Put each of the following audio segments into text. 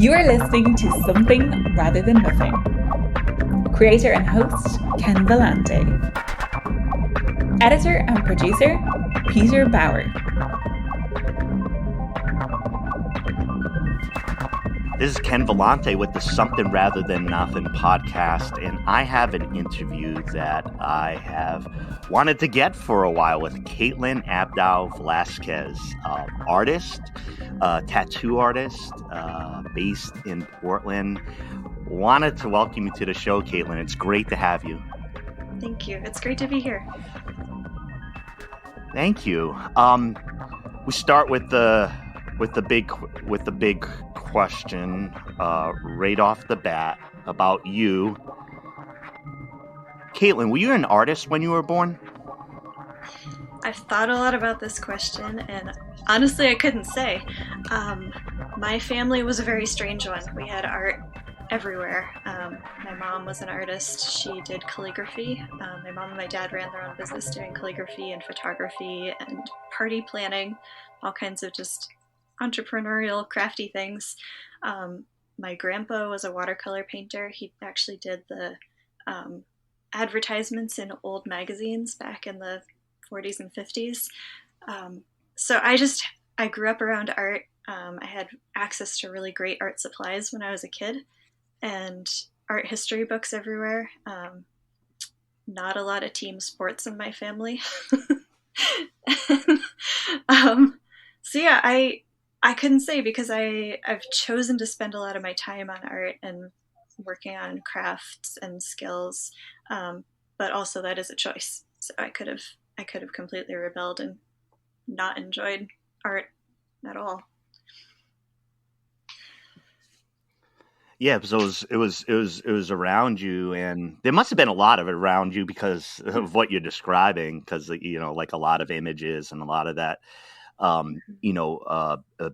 You are listening to Something Rather Than Nothing. Creator and host, Ken Vellante. Editor and producer, Peter Bauer. This is Ken Vellante with the Something Rather Than Nothing podcast, and I have an interview that I have wanted to get for a while with Caitlynn Abdow Velasquez, artist, tattoo artist, based in Portland. Wanted to welcome you to the show, Caitlynn. It's great to have you. Thank you. It's great to be here. Thank you. We start with the big question right off the bat about you. Caitlynn, were you an artist when you were born? I've thought a lot about this question, and honestly, I couldn't say. My family was a very strange one. We had art everywhere. My mom was an artist. She did calligraphy. My mom and my dad ran their own business doing calligraphy and photography and party planning, all kinds of just entrepreneurial, crafty things. My grandpa was a watercolor painter. He actually did the advertisements in old magazines back in the 40s and 50s. So I grew up around art. I had access to really great art supplies when I was a kid and art history books everywhere. Not a lot of team sports in my family. So yeah, I couldn't say because I've chosen to spend a lot of my time on art and working on crafts and skills, but also that is a choice. So I could have completely rebelled and not enjoyed art at all. Yeah, so it was around you, and there must have been a lot of it around you because of what you're describing. Because like a lot of images and a lot of that.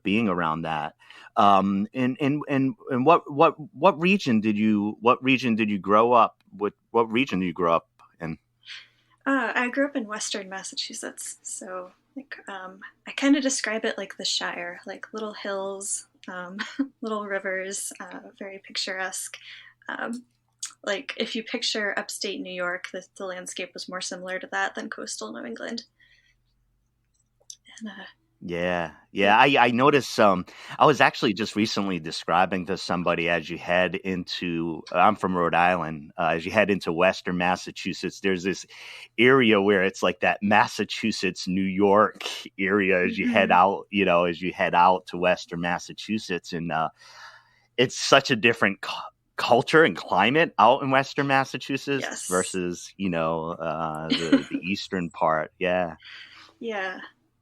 Being around that, and what region did you grow up with? What region did you grow up in? I grew up in Western Massachusetts, so I kind of describe it like the Shire, like little hills, little rivers, very picturesque. Like if you picture upstate New York, the landscape was more similar to that than coastal New England. Yeah. I noticed. I was actually just recently describing to somebody as you head into. I'm from Rhode Island. As you head into Western Massachusetts, there's this area where it's like that Massachusetts, New York area as you head out. As you head out to Western Massachusetts, and it's such a different culture and climate out in Western Massachusetts versus the eastern part. Yeah.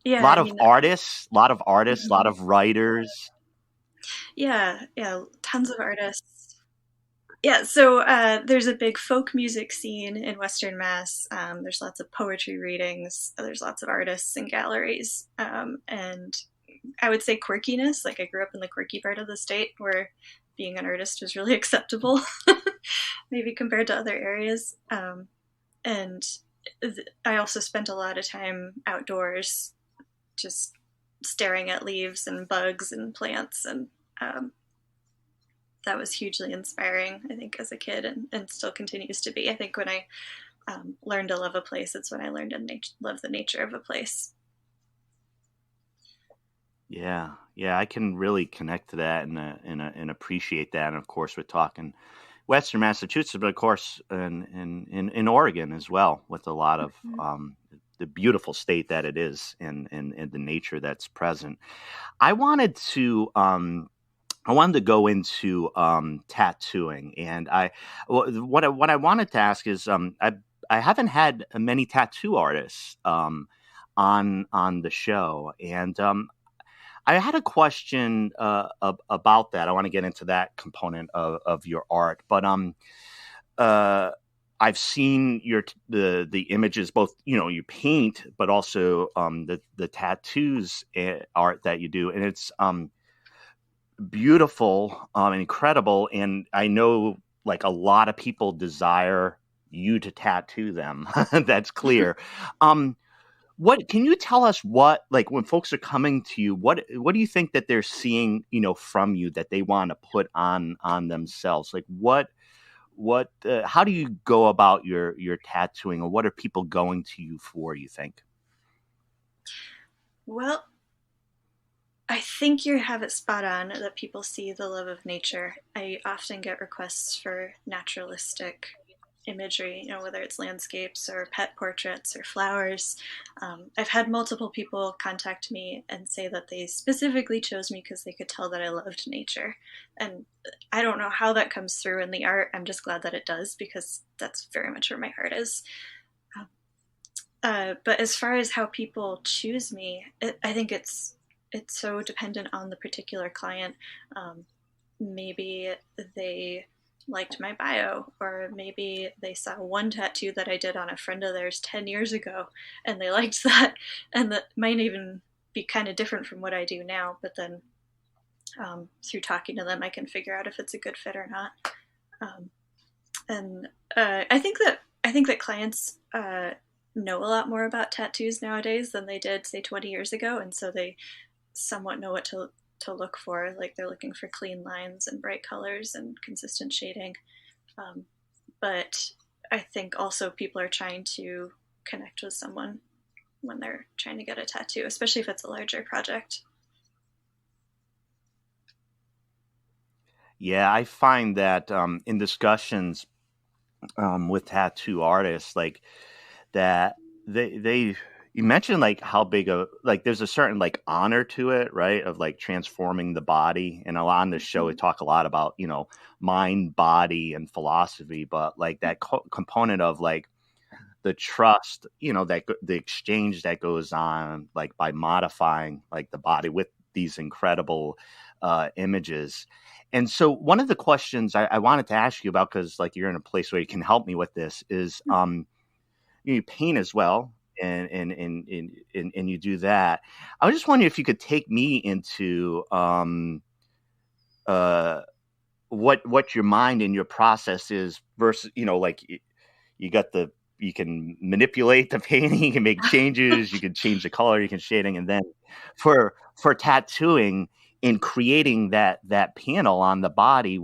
Yeah, a lot of artists, a lot of writers. Yeah, tons of artists. Yeah, so there's a big folk music scene in Western Mass. There's lots of poetry readings. There's lots of artists and galleries. And I would say quirkiness. Like I grew up in the quirky part of the state where being an artist was really acceptable, maybe compared to other areas. And I also spent a lot of time outdoors, just staring at leaves and bugs and plants, and that was hugely inspiring, I think, as a kid, and still continues to be. I think when I learned to love a place, it's when I learned to love the nature of a place. Yeah, I can really connect to that and appreciate that. And of course, we're talking Western Massachusetts, but of course in Oregon as well, with a lot of the beautiful state that it is and the nature that's present. I wanted to go into tattooing, and what I wanted to ask is I haven't had many tattoo artists on the show, and I had a question about that. I want to get into that component of your art, but I've seen the images, both you paint, but also the tattoos art that you do, and it's beautiful, incredible. And I know like a lot of people desire you to tattoo them. That's clear. What can you tell us? What, like, when folks are coming to you, what do you think that they're seeing, from you that they want to put on themselves? Like, how do you go about your tattooing, or what are people going to you for, you think? Well, I think you have it spot on that people see the love of nature. I often get requests for naturalistic imagery, whether it's landscapes or pet portraits or flowers. I've had multiple people contact me and say that they specifically chose me because they could tell that I loved nature. And I don't know how that comes through in the art. I'm just glad that it does, because that's very much where my heart is. But as far as how people choose me, I think it's so dependent on the particular client. Maybe they liked my bio, or maybe they saw one tattoo that I did on a friend of theirs 10 years ago and they liked that, and that might even be kind of different from what I do now, but then through talking to them I can figure out if it's a good fit or not. I think that clients know a lot more about tattoos nowadays than they did, say, 20 years ago, and so they somewhat know what to look for. Like, they're looking for clean lines and bright colors and consistent shading. But I think also people are trying to connect with someone when they're trying to get a tattoo, especially if it's a larger project. Yeah, I find that in discussions with tattoo artists, like that, you mentioned like how big there's a certain like honor to it, right? Of like transforming the body. And on this show, we talk a lot about, mind, body, and philosophy, but like that component of like the trust, that the exchange that goes on, like by modifying like the body with these incredible images. And so one of the questions I wanted to ask you about, because like you're in a place where you can help me with this, is you paint as well. And you do that. I was just wondering if you could take me into what your mind and your process is versus, like you can manipulate the painting, you can make changes, you can change the color, you can shading, and then for tattooing and creating that panel on the body,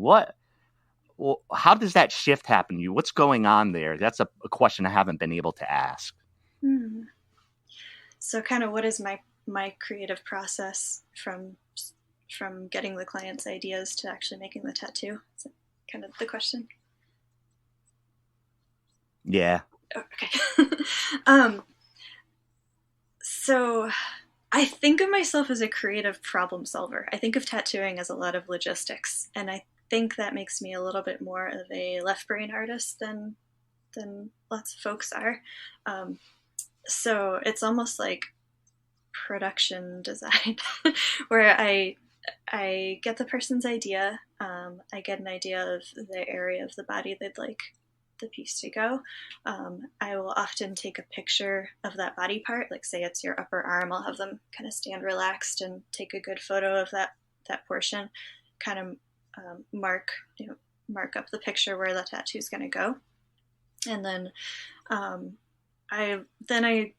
how does that shift happen to you? What's going on there? That's a question I haven't been able to ask. So kind of what is my creative process from getting the client's ideas to actually making the tattoo? Is that kind of the question? Yeah. Okay. So I think of myself as a creative problem solver. I think of tattooing as a lot of logistics, and I think that makes me a little bit more of a left brain artist than lots of folks are. So it's almost like production design, where I get the person's idea. I get an idea of the area of the body they'd like the piece to go. I will often take a picture of that body part, like say it's your upper arm. I'll have them kind of stand relaxed and take a good photo of that portion, kind of mark up the picture where the tattoo is going to go. And then I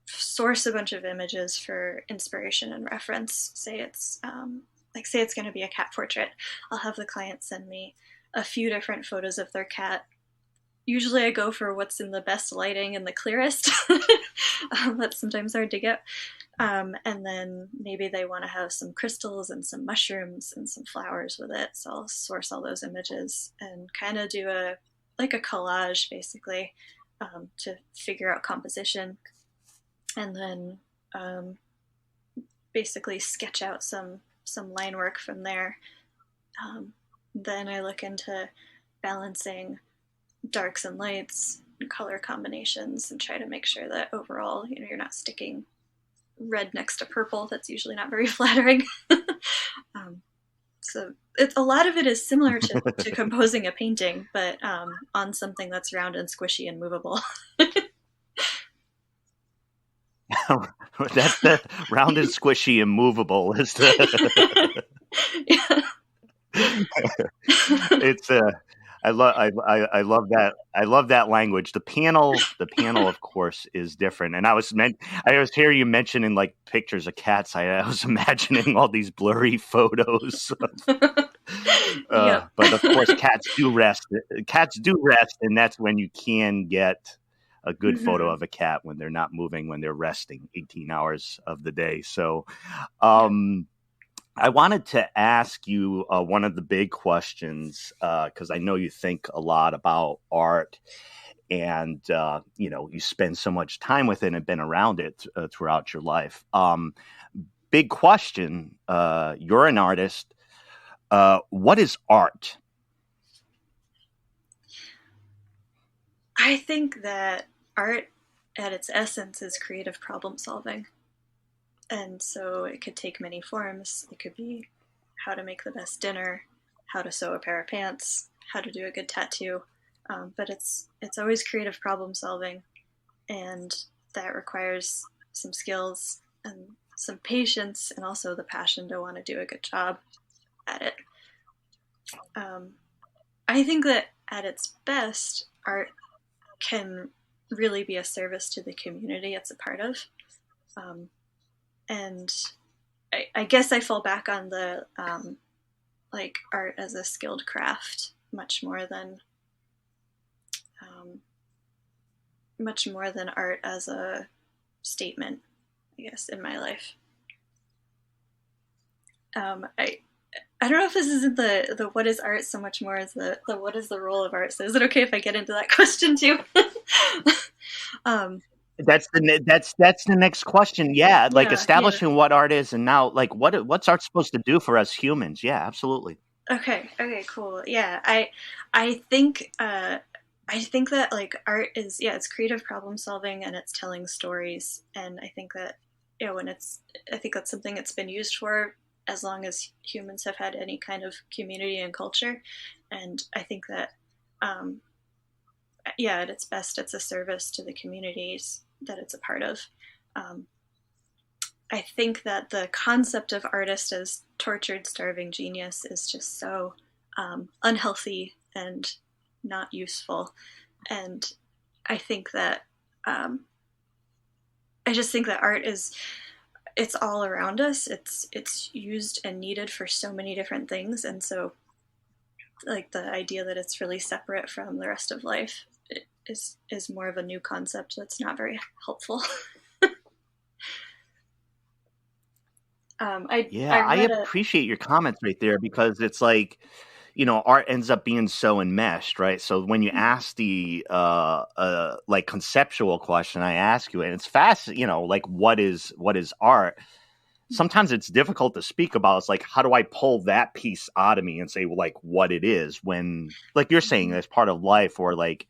source a bunch of images for inspiration and reference. Say it's going to be a cat portrait. I'll have the client send me a few different photos of their cat. Usually I go for what's in the best lighting and the clearest. That's sometimes hard to get. And then maybe they want to have some crystals and some mushrooms and some flowers with it. So I'll source all those images and kind of do a collage, basically, to figure out composition. And then basically sketch out some line work from there. Then I look into balancing darks and lights and color combinations and try to make sure that overall, you're not sticking red next to purple. That's usually not very flattering. So a lot of it is similar to composing a painting, but on something that's round and squishy and movable. That's the round and squishy and movable is the. Yeah. It's I love that. I love that language. The panel, of course, is different. And I was hearing you mentioning like pictures of cats. I was imagining all these blurry photos. Yep. But of course, cats do rest. Cats do rest, and that's when you can get a good photo Hmm. of a cat when they're not moving, when they're resting 18 hours of the day. So, Yeah. I wanted to ask you one of the big questions because I know you think a lot about art, and you spend so much time with it and been around it throughout your life. Big question: you're an artist. What is art? I think that art at its essence is creative problem solving. And so it could take many forms. It could be how to make the best dinner, how to sew a pair of pants, how to do a good tattoo. But it's always creative problem solving, and that requires some skills and some patience, and also the passion to want to do a good job at it. Um, I think that at its best, art can really be a service to the community it's a part of. Um, and I guess I fall back on the like art as a skilled craft um, much more than art as a statement. I guess in my life, I don't know if this isn't the what is art so much more as the what is the role of art. So is it okay if I get into that question too? um, That's the next question. Yeah, like yeah, yeah. establishing what art is, and now like what's art supposed to do for us humans? Yeah, absolutely. Okay. Okay. Cool. Yeah. I think. I think that like art is, yeah, it's creative problem solving and it's telling stories, and I think that, when I think that's something it's been used for as long as humans have had any kind of community and culture, and I think that, um, yeah, at its best, it's a service to the communities that it's a part of. Um, I think that the concept of artist as tortured, starving genius is just so unhealthy and not useful. And I think that um, I just think that art is, it's all around us. It's used and needed for so many different things, and so like the idea that it's really separate from the rest of life is more of a new concept that's not very helpful. I Yeah, I read a appreciate your comments right there because it's like, art ends up being so enmeshed, right? So when you ask the like conceptual question, I ask you, and it's fast, like what is art? Sometimes it's difficult to speak about. It's like, how do I pull that piece out of me and say, well, like what it is when, like you're saying, as part of life or like,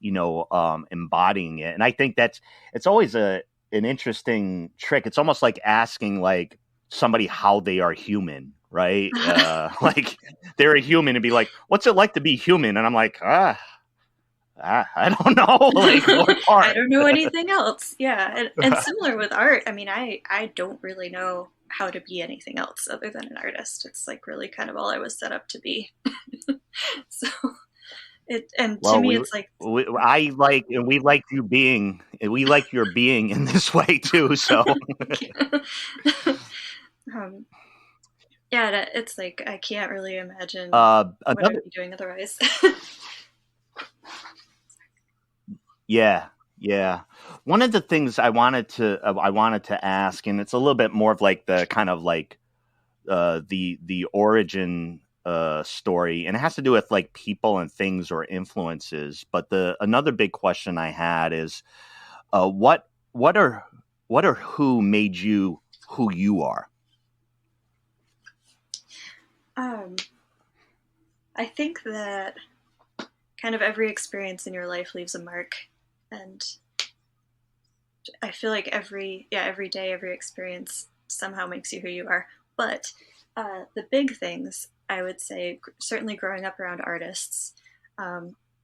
embodying it. And I think it's always an interesting trick. It's almost like asking like somebody how they are human, right? Like they're a human and be like, what's it like to be human? And I'm like, I don't know, like what I part? don't know anything else. Yeah, and similar with art. I mean, I don't really know how to be anything else other than an artist. It's like really kind of all I was set up to be. So and to Well, me, it's like, I like, and we like your being in this way too. So, um, yeah, it's like I can't really imagine what I'd another, be doing otherwise. yeah, yeah. One of the things I wanted to ask, and it's a little bit more of like the kind of like the origin story, and it has to do with like people and things or influences. But the another big question I had is, what what are who made you who you are? um, I think that kind of every experience in your life leaves a mark, and I feel like every day, every experience somehow makes you who you are. But the big things, I would say, certainly growing up around artists.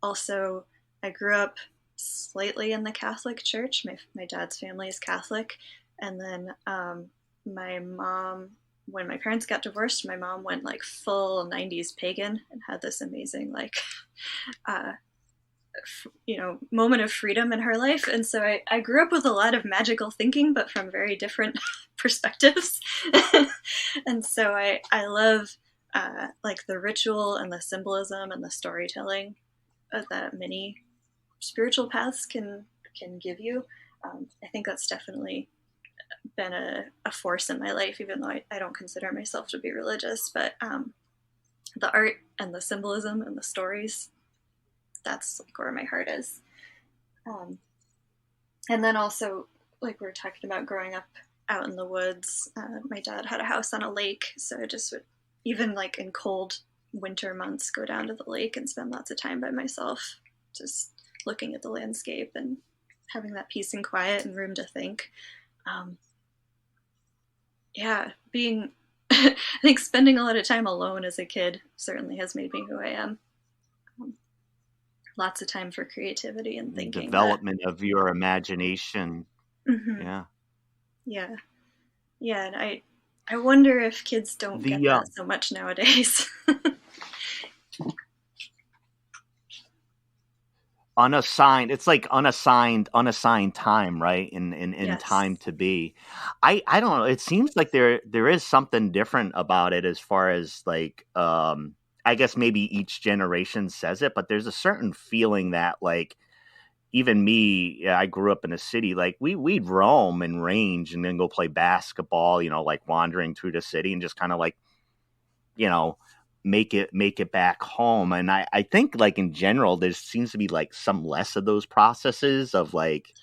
Also, I grew up slightly in the Catholic Church. My dad's family is Catholic, and then my mom when my parents got divorced, my mom went like full 90s pagan and had this amazing like uh, moment of freedom in her life. And so I grew up with a lot of magical thinking, but from very different perspectives. And so I love like the ritual and the symbolism and the storytelling that many spiritual paths can give you. I think that's definitely been a force in my life, even though I don't consider myself to be religious. But the art and the symbolism and the stories, that's like where my heart is. And then also, like we were talking about growing up out in the woods, my dad had a house on a lake, so I just would, even like in cold winter months, go down to the lake and spend lots of time by myself, just looking at the landscape and having that peace and quiet and room to think. Being I think spending a lot of time alone as a kid certainly has made me who I am. Lots of time for creativity and thinking. Development of your imagination. Mm-hmm. Yeah. And I wonder if kids don't get that so much nowadays. Unassigned, it's like unassigned time, right? In Yes. time to be. I don't know, it seems like there is something different about it as far as like I guess maybe each generation says it, but there's a certain feeling that like even me, I grew up in a city, like we'd roam and range and then go play basketball, like wandering through the city and just kind of like, make it back home. And I think like in general, there seems to be like some less of those processes of like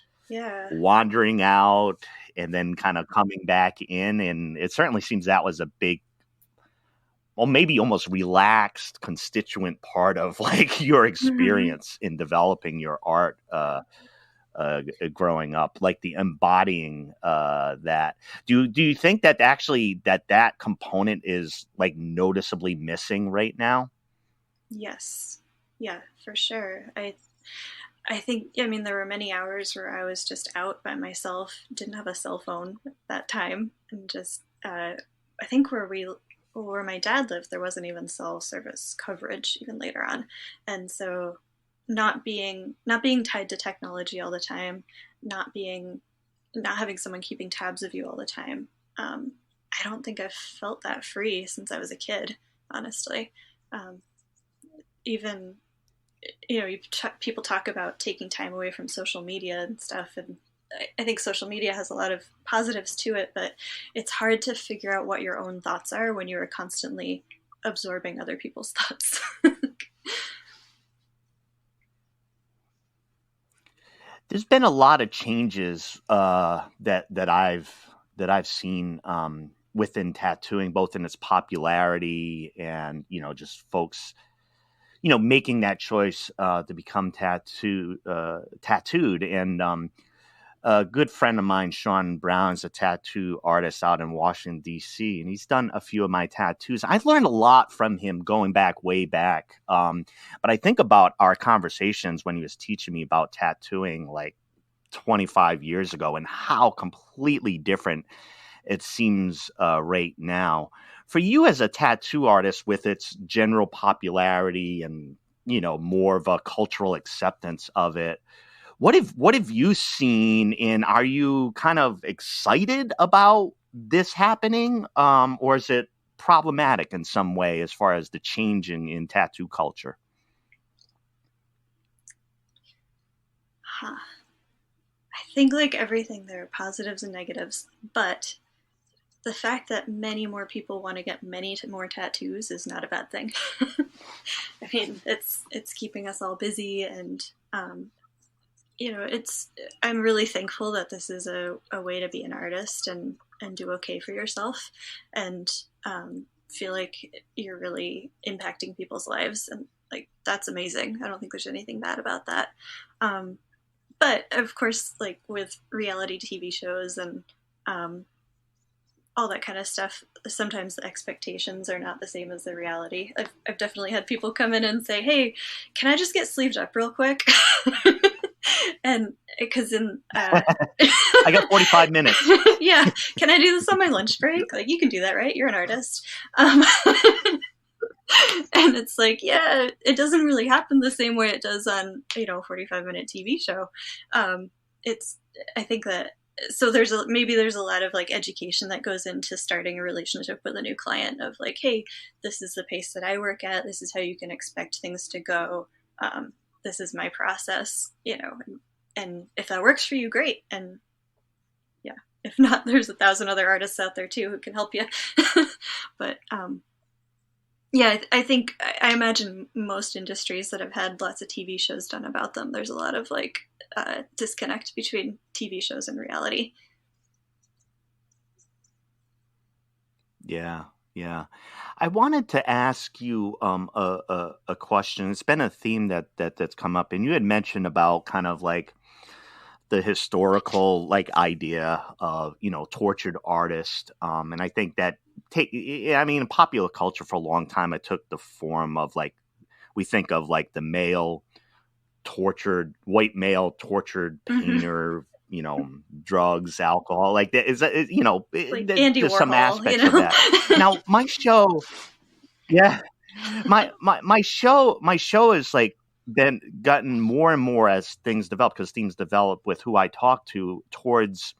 wandering out and then kind of coming back in. And it certainly seems that was a big, well, maybe almost relaxed constituent part of like your experience in developing your art growing up, like the embodying that. Do you think that actually that component is like noticeably missing right now? Yes. Yeah, for sure. I think, I mean, there were many hours where I was just out by myself, didn't have a cell phone at that time, and just, I think where my dad lived, there wasn't even cell service coverage even later on. And so not being tied to technology all the time, not having someone keeping tabs of you all the time. I don't think I've felt that free since I was a kid, honestly. Even, people talk about taking time away from social media and stuff, and I think social media has a lot of positives to it, but it's hard to figure out what your own thoughts are when you're constantly absorbing other people's thoughts. There's been a lot of changes that I've seen within tattooing, both in its popularity and just folks making that choice to become tattooed. And a good friend of mine, Sean Brown, is a tattoo artist out in Washington, D.C., and he's done a few of my tattoos. I've learned a lot from him going back, way back. But I think about our conversations when he was teaching me about tattooing like 25 years ago and how completely different it seems right now. For you as a tattoo artist with its general popularity and, more of a cultural acceptance of it, what have you seen, and are you kind of excited about this happening, or is it problematic in some way as far as the changing in tattoo culture? I think like everything, there are positives and negatives, but the fact that many more people want to get many more tattoos is not a bad thing. I mean, it's keeping us all busy, and I'm really thankful that this is a way to be an artist and do okay for yourself, and feel like you're really impacting people's lives, and like that's amazing. I don't think there's anything bad about that. But of course, like with reality TV shows and all that kind of stuff, sometimes the expectations are not the same as the reality. I've definitely had people come in and say, "Hey, can I just get sleeved up real quick?" And because I got 45 minutes. Yeah, can I do this on my lunch break? Like, you can do that, right? You're an artist. Um, and it's like, yeah, it doesn't really happen the same way it does on, a 45-minute TV show. It's I think that so maybe there's a lot of like education that goes into starting a relationship with a new client of like, hey, this is the pace that I work at, this is how you can expect things to go, this is my process, and if that works for you, great. And yeah, if not, there's 1,000 other artists out there too who can help you. But yeah, I imagine most industries that have had lots of TV shows done about them, there's a lot of like disconnect between TV shows and reality. Yeah. I wanted to ask you a question. It's been a theme that's come up, and you had mentioned about kind of like the historical like idea of tortured artist, and I think that in popular culture for a long time it took the form of like we think of like the white male tortured painter, drugs, alcohol, like that is, like Andy there's Warhol, some aspects of that. Now my show, yeah, my show is like then gotten more and more as things develop, because things develop with who I talk to towards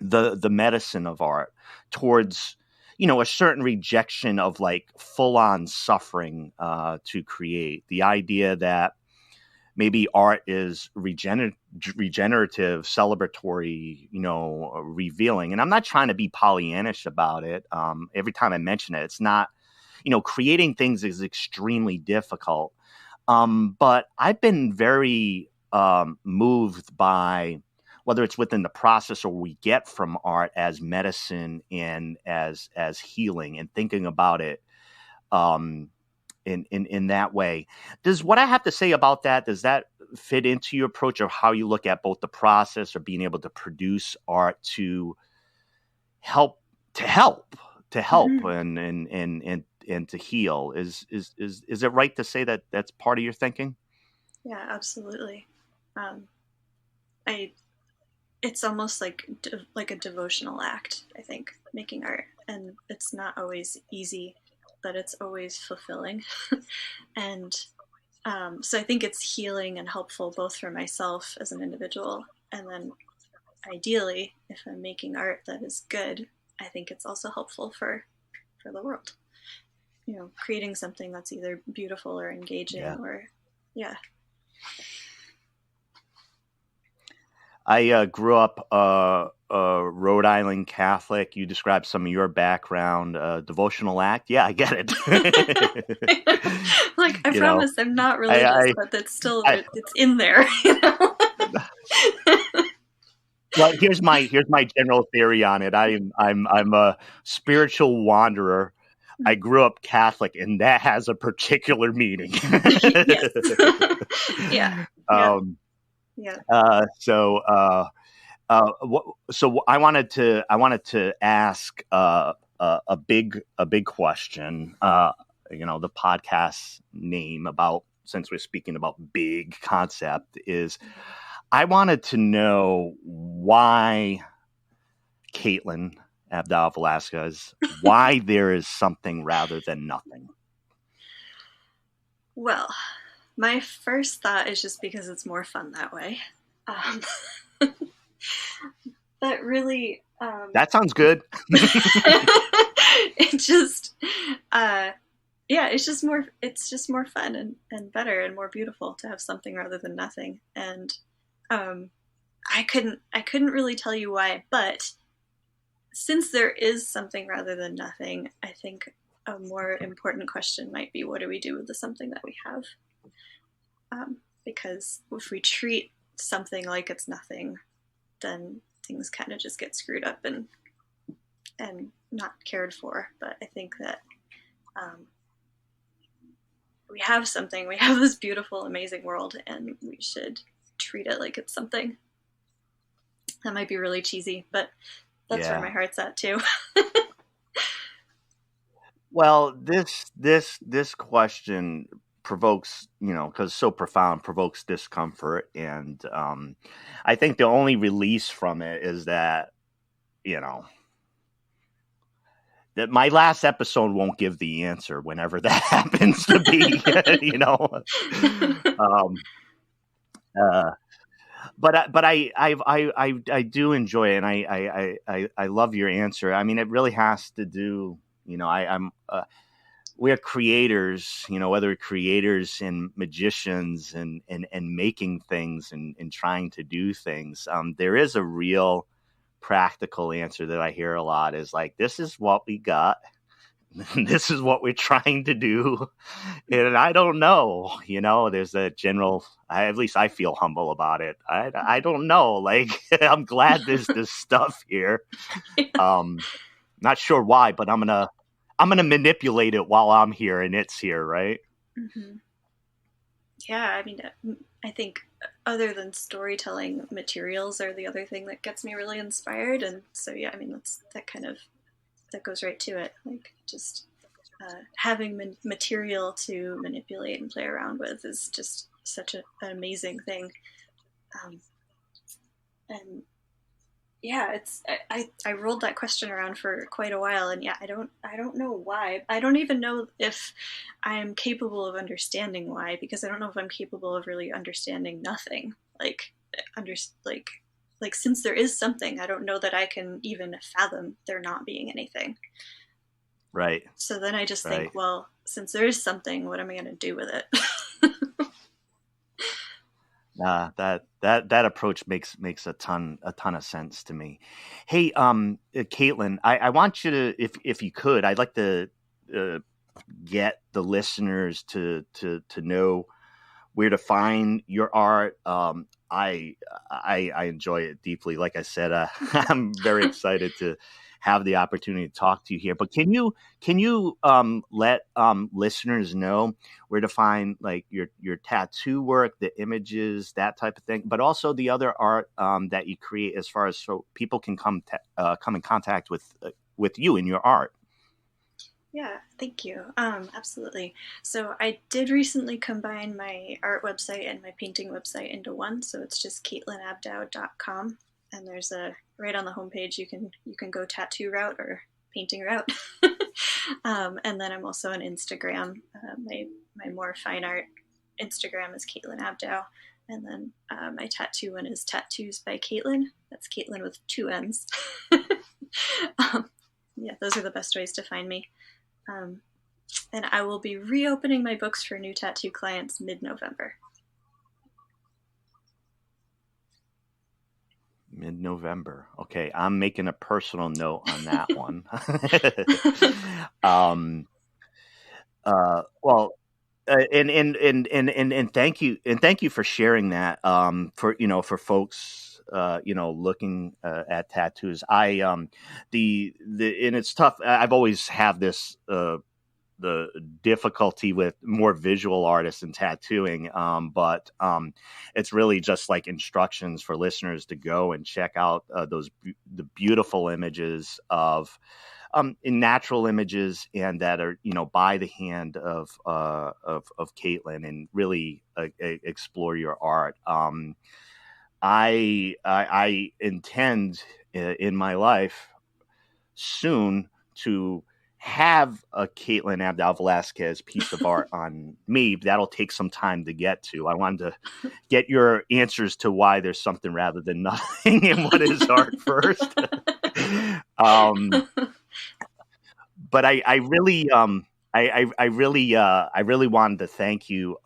the medicine of art, towards a certain rejection of like full-on suffering to create. The idea that maybe art is regenerative, celebratory, revealing. And I'm not trying to be Pollyannish about it. Every time I mention it, it's not, creating things is extremely difficult. But I've been very moved by whether it's within the process or we get from art as medicine and as healing, and thinking about it in that way. Does what I have to say about that, does that fit into your approach of how you look at both the process of being able to produce art to help Mm-hmm. and to heal? Is it right to say that that's part of your thinking? Yeah, absolutely. I It's almost like a devotional act, I think, making art, and it's not always easy, but it's always fulfilling. And so I think it's healing and helpful both for myself as an individual, and then ideally, if I'm making art that is good, I think it's also helpful for the world. Creating something that's either beautiful or engaging, Yeah. or yeah. I grew up Rhode Island Catholic. You described some of your background, devotional act. Yeah, I get it. Like, I You know, promise I'm not religious, but it's in there. Well, here's my general theory on it. I'm a spiritual wanderer. I grew up Catholic, and that has a particular meaning. Yes. Yeah. Yeah. So I wanted to ask a big question. The podcast name, about, since we're speaking about big concept, is I wanted to know why Caitlynn Abdow Velasquez, why there is something rather than nothing. Well, my first thought is just because it's more fun that way. But really, that sounds good. It just, it's just more fun and better and more beautiful to have something rather than nothing. And I couldn't really tell you why, but since there is something rather than nothing, I think a more important question might be, what do we do with the something that we have? Because if we treat something like it's nothing, then things kind of just get screwed up and not cared for. But I think that we have something. We have this beautiful, amazing world, and we should treat it like it's something. That might be really cheesy, but that's where my heart's at too. Well, this question provokes, because so profound, provokes discomfort. And I think the only release from it is that, that my last episode won't give the answer whenever that happens to be, But I do enjoy it, and I love your answer. I mean, it really has to do, we're creators, whether creators and magicians and making things and trying to do things. There is a real practical answer that I hear a lot is like, this is what we got. This is what we're trying to do. And I don't know, there's a general, at least I feel humble about it. I don't know. Like, I'm glad there's this stuff here. Not sure why, but I'm going to manipulate it while I'm here and it's here. Right. Mm-hmm. Yeah. I mean, I think other than storytelling, materials are the other thing that gets me really inspired. And so, yeah, I mean, that goes right to it. Like, just having material to manipulate and play around with is just such an amazing thing. And yeah, I rolled that question around for quite a while, and yeah, I don't know why. I don't even know if I'm capable of understanding why, because I don't know if I'm capable of really understanding nothing. Like since there is something, I don't know that I can even fathom there not being anything. Right. So then I just think, well, since there is something, what am I going to do with it? That approach makes a ton of sense to me. Hey, Caitlynn, I want you to, if you could, I'd like to get the listeners to know where to find your art. I enjoy it deeply. Like I said, I'm very excited to have the opportunity to talk to you here. But can you let listeners know where to find like your tattoo work, the images, that type of thing, but also the other art that you create, as far as so people can come in contact with you and your art? Yeah, thank you. Absolutely. So I did recently combine my art website and my painting website into one. So it's just CaitlynNAbdow.com. And there's right on the homepage, you can go tattoo route or painting route. And then I'm also on Instagram. My more fine art Instagram is Caitlynn Abdow. And then my tattoo one is Tattoos by Caitlynn. That's Caitlynn with 2 N's. Yeah, those are the best ways to find me. And I will be reopening my books for new tattoo clients mid-November. Mid-November. Okay, I'm making a personal note on that one. Well, and thank you for sharing that. For folks, looking at tattoos. And it's tough. I've always have this the difficulty with more visual artists and tattooing. But it's really just like instructions for listeners to go and check out the beautiful images of in natural images, and that are, by the hand of Caitlynn, and really explore your art. I intend in my life soon to have a Caitlynn Abdow Velasquez piece of art on me. That'll take some time to get to. I wanted to get your answers to why there's something rather than nothing and what is art first. But I really wanted to thank you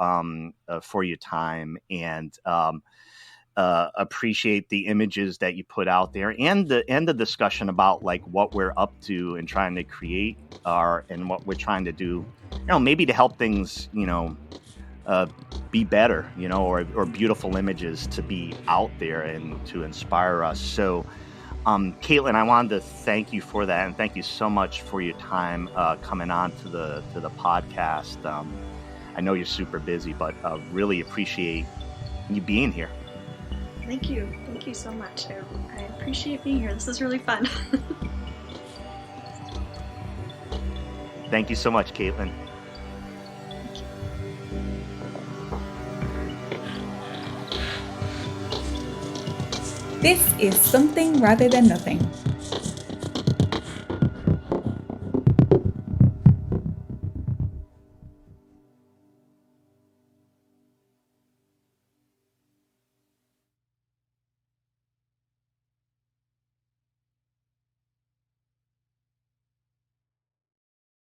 for your time, and appreciate the images that you put out there, and the discussion about like what we're up to and trying to create and what we're trying to do, maybe to help things, be better, or beautiful images to be out there and to inspire us. So, Caitlynn, I wanted to thank you for that, and thank you so much for your time coming on to the podcast. I know you're super busy, but really appreciate you being here. Thank you so much. I appreciate being here. This is really fun. Thank you so much, Caitlynn. Thank you. This is Something Rather Than Nothing.